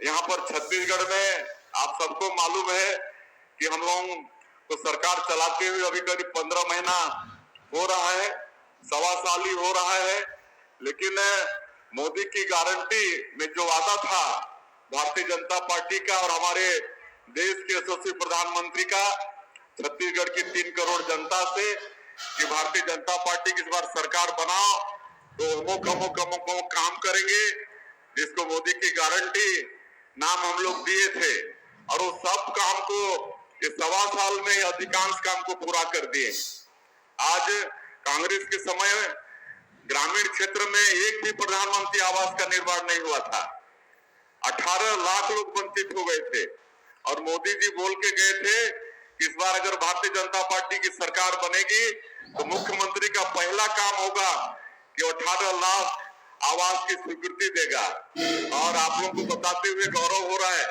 यहाँ पर छत्तीसगढ़ में आप सबको मालूम है कि हम लोग तो सरकार चलाते हुए अभी करीब 15 महीना हो रहा है, सवा साल ही हो रहा है, लेकिन मोदी की गारंटी में जो वादा था भारतीय जनता पार्टी का और हमारे देश के यशस्वी प्रधानमंत्री का छत्तीसगढ़ की 3 करोड़ जनता से कि भारतीय जनता पार्टी की इस बार सरकार बनाओ तो अमुक काम करेंगे, जिसको मोदी की गारंटी नाम हम लोग दिए थे और वो सब काम को इस सवा साल में अधिकांश काम को पूरा कर दिए। आज कांग्रेस के समय ग्रामीण क्षेत्र में एक भी प्रधानमंत्री आवास का निर्माण नहीं हुआ था, 18 लाख लोग वंचित हो गए थे और मोदी जी बोल के गए थे कि इस बार अगर भारतीय जनता पार्टी की सरकार बनेगी तो मुख्यमंत्री का पहला काम होगा कि 18 लाख आवास की स्वीकृति देगा। और आप लोगों को बताते हुए गौरव हो रहा है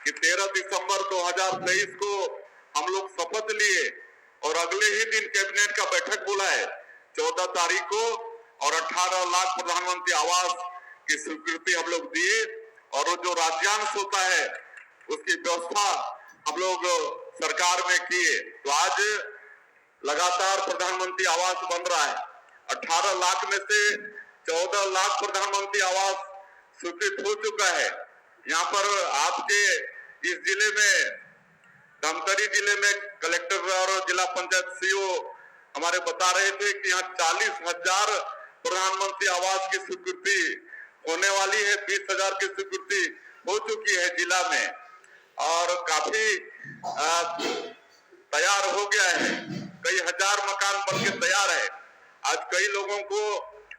कि 13 दिसंबर 2023 को हम लोग शपथ लिए और अगले ही दिन कैबिनेट का बैठक बुलाए 14 तारीख को और 18 लाख प्रधानमंत्री आवास की स्वीकृति हम लोग दिए और वो जो राज्यांश होता है उसकी व्यवस्था हम लोग सरकार में किए। तो आज लगातार प्रधानमंत्री आवास बन रहा है, 18 लाख में से 14 लाख प्रधानमंत्री आवास स्वीकृत हो चुका है। यहाँ पर आपके इस जिले में धमतरी जिले में कलेक्टर और जिला पंचायत सीईओ हमारे बता रहे थे कि यहाँ 40,000 प्रधानमंत्री आवास की स्वीकृति होने वाली है, 20,000 की स्वीकृति हो चुकी है जिला में और काफी तैयार हो गया है, कई हजार मकान बनके तैयार है। आज कई लोगों को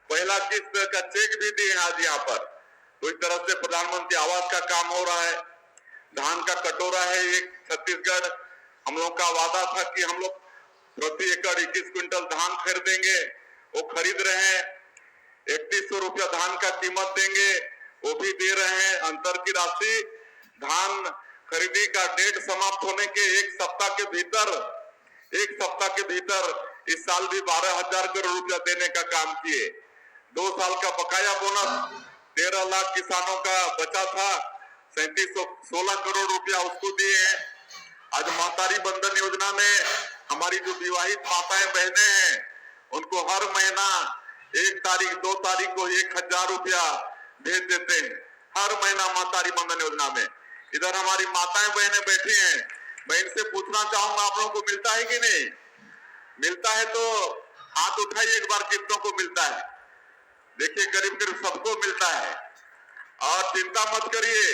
पहला किस्त का चेक भी दिए आज यहाँ पर। तो इस तरह से प्रधानमंत्री आवास का काम हो रहा है। धान का कटोरा है एक छत्तीसगढ़, हम लोग का वादा था कि हम लोग प्रति एकड़ 21 क्विंटल धान खरीदेंगे, वो खरीद रहे हैं। 3100 रुपया धान का कीमत देंगे, वो भी दे रहे हैं। अंतर की राशि धान खरीदी का डेट समाप्त होने के एक सप्ताह के भीतर इस साल भी 12,000 करोड़ रुपया देने का काम किए। 2 साल का बकाया बोनस 13 लाख किसानों का बचा था, 3716 करोड़ रुपया उसको दिए हैं। आज मातारी बंधन योजना में हमारी जो विवाहित माताएं बहनें हैं उनको हर महीना 1 तारीख 2 तारीख को 1,000 रुपया भेज देते हैं हर महीना मातारी बंधन योजना में। इधर हमारी माताएं बहनें बैठी हैं, मैं इनसे पूछना चाहूंगा आप लोगों को मिलता है कि नहीं? मिलता है तो हाथ उठाइए एक बार, कितनों को मिलता है? देखिए करीब करीब सबको मिलता है। और चिंता मत करिए,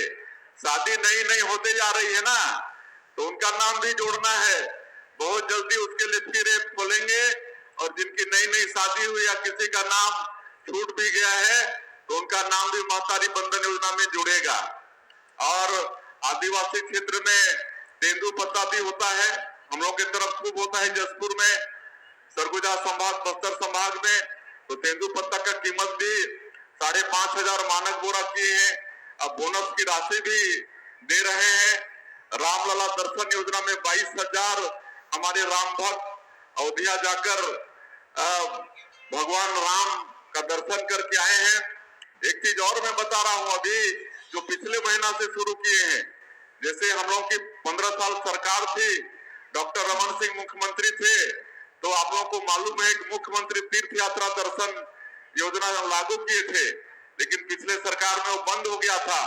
शादी नई नई होते जा रही है ना, तो उनका नाम भी जोड़ना है। बहुत जल्दी उसके लिए फिर ऐप खोलेंगे और जिनकी नई नई शादी हुई या किसी का नाम छूट भी गया है तो उनका नाम भी मातारी बंधन योजना में जुड़ेगा। और आदिवासी क्षेत्र में तेंदू पत्ता भी होता है, हम लोग की तरफ खूब होता है जसपुर में, सरगुजा संभाग, बस्तर संभाग में, तो तेंदू पत्ता का कीमत भी 5,500 मानक बोरा किए हैं। अब बोनस की राशि भी दे रहे हैं। रामलला दर्शन योजना में 22,000 हमारे राम भक्त अयोध्या जाकर भगवान राम का दर्शन करके आए हैं। एक चीज और मैं बता रहा हूं, अभी जो पिछले महीना से शुरू किए हैं, जैसे हम लोग की 15 साल सरकार थी, डॉक्टर रमन सिंह मुख्यमंत्री थे, तो आप लोगों को मालूम है कि मुख्यमंत्री तीर्थ यात्रा दर्शन योजना लागू किए थे, लेकिन पिछले सरकार में वो बंद हो गया था।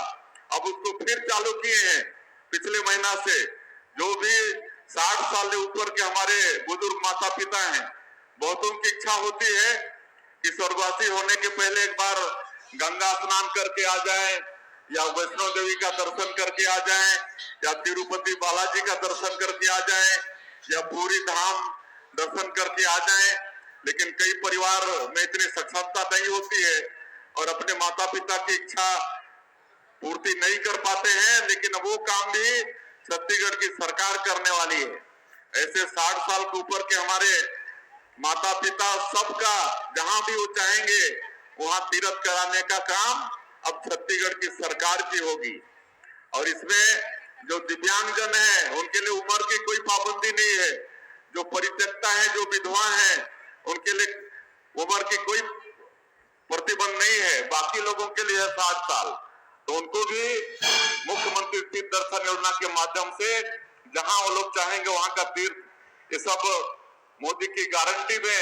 अब उसको फिर चालू किए हैं पिछले महीना से। जो भी 60 साल से ऊपर के हमारे बुजुर्ग माता पिता हैं, बहुतों की इच्छा होती है कि स्वर्गवासी होने के पहले एक बार गंगा स्नान करके आ जाए या वैष्णो देवी का दर्शन करके आ जाएं या तिरुपति बालाजी का दर्शन करके आ जाएं या पूरी धाम दर्शन करके आ जाएं। लेकिन कई परिवार में इतनी सक्षमता नहीं होती है और अपने माता पिता की इच्छा पूर्ति नहीं कर पाते हैं, लेकिन वो काम भी छत्तीसगढ़ की सरकार करने वाली है। ऐसे 60 साल के ऊपर के हमारे माता पिता सबका जहां भी वो चाहेंगे वहां तीर्थ कराने का काम अब छत्तीसगढ़ की सरकार की होगी। और इसमें जो दिव्यांगजन है उनके लिए उम्र की कोई पाबंदी नहीं है, जो परित्यक्ता है, जो विधवा है, उनके लिए उम्र की कोई प्रतिबंध नहीं है। बाकी लोगों के लिए 60 साल, तो उनको भी दर्शन योजना के माध्यम से जहां वो लोग चाहेंगे वहां का तीर्थ, ये सब मोदी की गारंटी में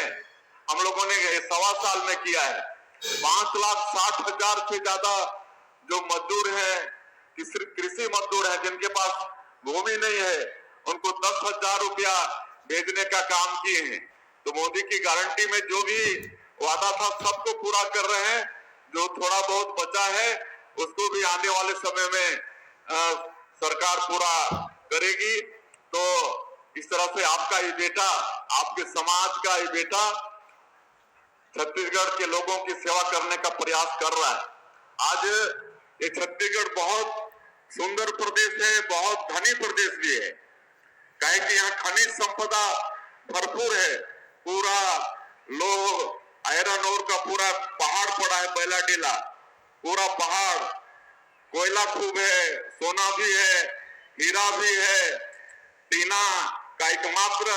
हम लोगों ने 1.25 साल में किया है। 5,60,000 से ज्यादा जो मजदूर हैं, कृषि मजदूर हैं, जिनके पास भूमि नहीं है, उनको 10,000 रुपया भेजने का काम किए हैं। तो मोदी की गारंटी में जो भी वादा था सबको पूरा कर रहे हैं। जो थोड़ा बहुत बचा है उसको भी आने वाले समय में सरकार पूरा करेगी। तो इस तरह से आपका ये बेटा, आपके समाज का ये बेटा छत्तीसगढ़ के लोगों की सेवा करने का प्रयास कर रहा है। आज ये छत्तीसगढ़ बहुत सुंदर प्रदेश है, बहुत धनी प्रदेश भी है, काहे कि यहाँ खनिज संपदा भरपूर है। पूरा लोह आयरन ओर का पूरा पहाड़ पड़ा है, बैलाडीला पूरा पहाड़, कोयला खूब है, सोना भी है, हीरा भी है। टीना का एकमात्र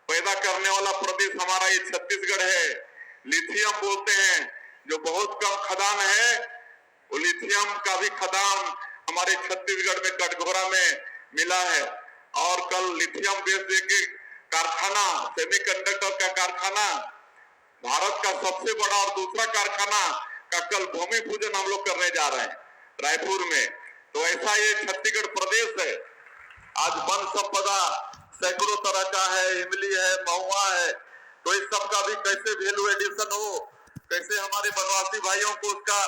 पैदा करने वाला प्रदेश हमारा ये छत्तीसगढ़ है। लिथियम बोलते हैं, जो बहुत कम खदान है, वो लिथियम का भी खदान हमारे छत्तीसगढ़ में कटघोरा में मिला है। और कल लिथियम बेस्ड एक कारखाना, सेमीकंडक्टर का कारखाना, भारत का सबसे बड़ा और दूसरा कारखाना का कल भूमि पूजन हम लोग करने जा रहे हैं रायपुर में। तो ऐसा ये छत्तीसगढ़ प्रदेश है। आज वन संपदा सैकड़ों तरह का है, इमली है, महुआ है, तो इस सब का भी कैसे वैल्यू एडिशन हो, कैसे हमारे वनवासी भाइयों को उसका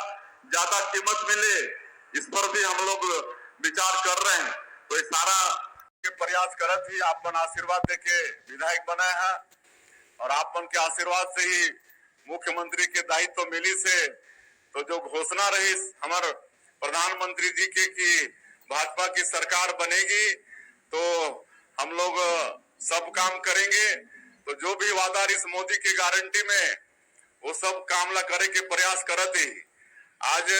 ज्यादा कीमत मिले, इस पर भी हम लोग विचार कर रहे हैं। तो ये सारा के प्रयास करत ही आप मन आशीर्वाद देके विधायक बनाए हैं, और आप मन के आशीर्वाद से ही मुख्यमंत्री के दायित्व तो मिली से। तो जो घोषणा रही हमारे प्रधानमंत्री जी के कि भाजपा की सरकार बनेगी तो हम लोग सब काम करेंगे। तो जो भी वादा इस मोदी की गारंटी में वो सब काम ला करे के प्रयास करते ही आज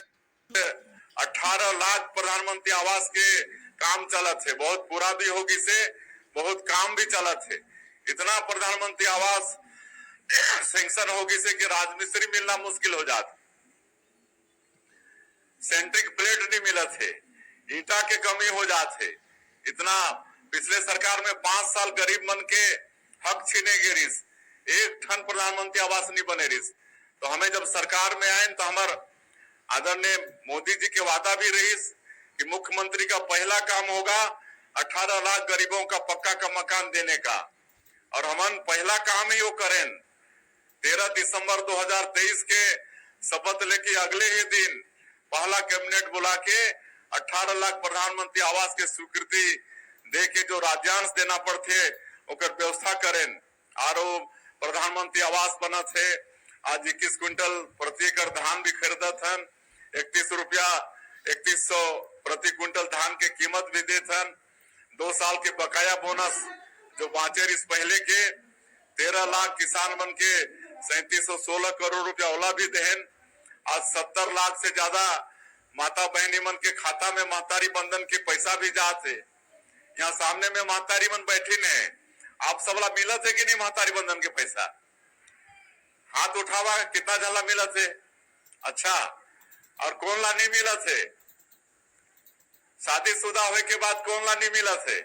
18 लाख प्रधानमंत्री आवास के काम चलत है। बहुत पूरा भी होगी से, बहुत काम भी चलत है। इतना प्रधानमंत्री आवास सैंक्शन होगी से कि राजमिस्त्री मिलना मुश्किल हो जाता, सेंट्रिक प्लेट नहीं मिलत है, ईटा के कमी हो जाते। इतना पिछले सरकार में 5 साल गरीब मन के हक छीने गे रिस, एक ठन प्रधानमंत्री आवास नहीं बने रिस। तो हमें जब सरकार में आए तो हमारे आदरणीय मोदी जी के वादा भी रहीस कि मुख्यमंत्री का पहला काम होगा 18 लाख गरीबों का पक्का का मकान देने का, और हम पहला काम ही वो करें। 13 दिसंबर 2023 के शपथ लेके अगले ही दिन पहला कैबिनेट बुला के 18 लाख प्रधानमंत्री आवास के स्वीकृति दे के जो राज्यांश देना पड़ते ओकर व्यवस्था करें। और प्रधानमंत्री आवास बना थे। आज 21 क्विंटल प्रति एकड़ धान भी खरीदत हन, 3100 प्रति क्विंटल धान के कीमत भी देत हन। 2 साल के बकाया बोनस जो बाँचे इस पहले के 13 लाख किसान मन के 3716 करोड़ रुपया ओला भी देहन। आज 70 लाख से ज्यादा माता बहनी मन के खाता में महतारी बंधन के पैसा भी जाते। यहाँ सामने में महतारी मन बैठी ने, आप सबला मिलत है कि नहीं महतारी बंधन के पैसा? हाथ उठावा, कितना झला मिलत है? अच्छा, और कौन ला नहीं मिलत है? शादीशुदा होए के बाद कौन ला नहीं मिलत है?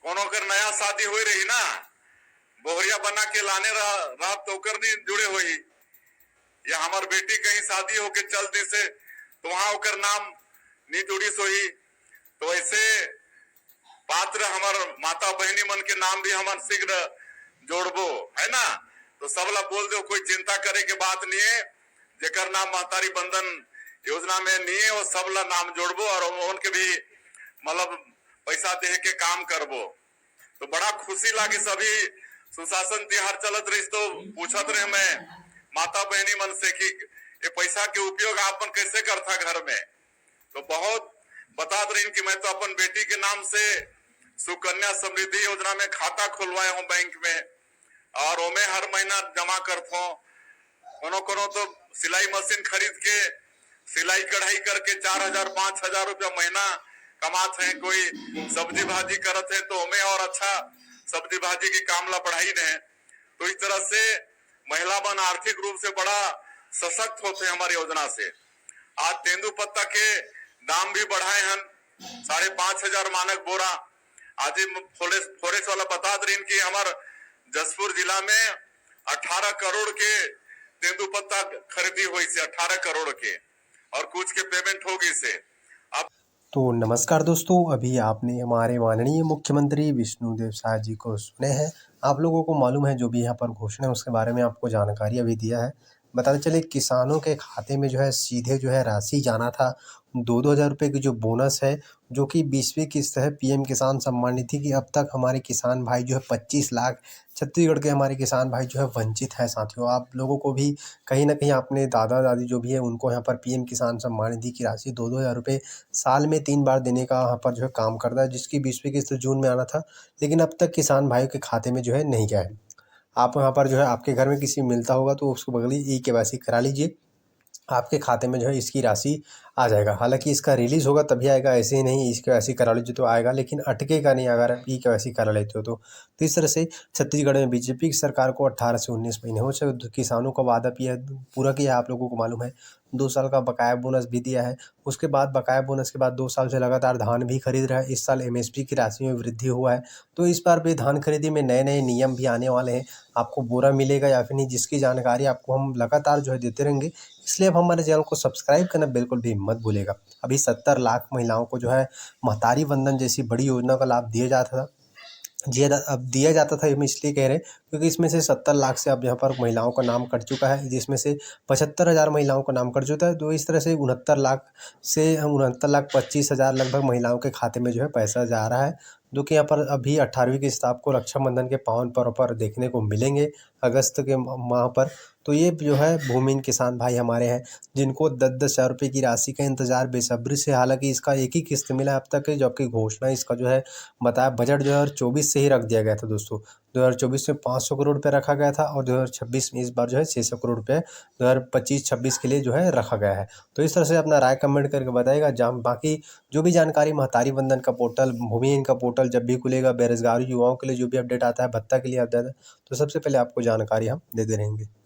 कोनो कर नया शादी हो रही ना, बोहरिया बना के लाने रहा तो कर नहीं जुड़े हुई, या हमार बेटी कहीं शादी होके चलती से तो वहां होकर नाम नहीं जुड़ी सोई। तो ऐसे पात्र हमार माता बहनी मन के नाम भी हमार शीघ्र जोड़बो है ना। तो सबला बोल दो, कोई चिंता करे के बात नहीं है। जेकर नाम महतारी बंधन योजना में नहीं है वो सबला नाम जोड़बो और उनके भी मतलब पैसा दे के काम करबो। तो बड़ा खुशी लगी। सभी सुशासन तिहार चलत रही तो पूछत रहे मैं माता बहनी मन से कि ये पैसा के उपयोग आपन कैसे करता घर में। तो बहुत बता रही कि मैं तो अपन बेटी के नाम से सुकन्या समृद्धि योजना में खाता खुलवाए हूँ बैंक में, और ओमे हर महीना जमा करता हूँ। कोनो तो सिलाई मशीन खरीद के सिलाई कढ़ाई करके 4000-5000 रुपया महीना कमाते हैं। कोई सब्जी भाजी करते हैं तो ओमे और अच्छा सब्जी भाजी की कामला बढ़ाई ने। तो इस तरह से महिला मन आर्थिक रूप से बड़ा सशक्त होते हैं हमारी योजना से। आज तेंदुपत्ता के दाम भी बढ़ाए हैं। 5,500 मानक बोरा। आज फॉरेस्ट वाला बता रही कि हमार जसपुर जिला में 18 करोड़ के तेंदुपत्ता खरीदी हुई से 18 करोड़ के, और कुछ के पेमेंट होगी से। अब तो नमस्कार दोस्तों, अभी आपने हमारे माननीय मुख्यमंत्री विष्णुदेव साय जी को सुने हैं। आप लोगों को मालूम है जो भी यहाँ पर घोषणा है उसके बारे में आपको जानकारी अभी दिया है। बताते चले किसानों के खाते में जो है सीधे जो है राशि जाना था 2-2 हज़ार रुपये की जो बोनस है, जो कि 20वीं किस्त है पीएम किसान सम्मान निधि की। अब तक हमारे किसान भाई जो है 25 लाख छत्तीसगढ़ के हमारे किसान भाई जो है वंचित है। साथियों, आप लोगों को भी कहीं ना कहीं अपने दादा दादी जो भी है उनको यहाँ पर पीएम किसान सम्मान निधि की राशि 2-2 हज़ार रुपये साल में 3 बार देने का यहाँ पर जो है काम करता है, जिसकी 20वीं किस्त जून में आना था, लेकिन अब तक किसान भाइयों के खाते में जो है नहीं गया है। आप यहाँ पर जो है आपके घर में किसी मिलता होगा तो उसको बगल ही ई-केवाईसी करा लीजिए, आपके खाते में जो है इसकी राशि आ जाएगा। हालांकि इसका रिलीज़ होगा तभी आएगा, ऐसे ही नहीं ई-केवाईसी करा लीजिए तो आएगा, लेकिन अटकेगा नहीं अगर आप ई-केवाईसी करा लेते हो तो। इस तरह से छत्तीसगढ़ में बीजेपी की सरकार को 18 से 19 महीने हो चुके, किसानों का वादा पूरा किया, आप लोगों को मालूम है। 2 साल का बकाया बोनस भी दिया है। उसके बाद बकाया बोनस के बाद 2 साल से लगातार धान भी खरीद रहा है। इस साल एमएसपी की राशि में वृद्धि हुआ है, तो इस बार भी धान खरीदी में नए नए नियम भी आने वाले हैं। आपको बोरा मिलेगा या फिर नहीं, जिसकी जानकारी आपको हम लगातार जो है देते रहेंगे। इसलिए अब हमारे चैनल को सब्सक्राइब करना बिल्कुल भी मत भूलिएगा। अभी 70 लाख महिलाओं को जो है महतारी वंदन जैसी बड़ी योजना का लाभ दिया जाता था। अब दिया जाता था, हम इसलिए कह रहे हैं क्योंकि इसमें से 70 लाख से अब यहाँ पर महिलाओं का नाम कट चुका है, जिसमें से 75,000 महिलाओं का नाम कट चुका है। तो इस तरह से 69,25,000 लगभग महिलाओं के खाते में जो है पैसा जा रहा है, जो कि यहाँ पर अभी 18वीं किस्त आपको रक्षाबंधन के पावन पर्व पर देखने को मिलेंगे अगस्त के माह पर। तो ये जो है भूमिहीन किसान भाई हमारे हैं, जिनको 10-10 हज़ार रुपये की राशि का इंतजार बेसब्री से, हालांकि इसका एक ही किस्त मिला अब तक, जबकि घोषणा इसका जो है बताया बजट 2024 से ही रख दिया गया था दोस्तों। 2024 में 500 करोड़ रुपये रखा गया था और 2026 में इस बार जो है 600 करोड़ रुपये 2025-26 के लिए जो है रखा गया है। तो इस तरह से अपना राय कमेंट करके बताइएगा। जहाँ बाकी जो भी जानकारी महतारी वंदन का पोर्टल, भूमिहीन का पोर्टल जब भी खुलेगा, बेरोजगार युवाओं के लिए जो भी अपडेट आता है, भत्ता के लिए आता है, तो सबसे पहले आपको जानकारी हम देते रहेंगे।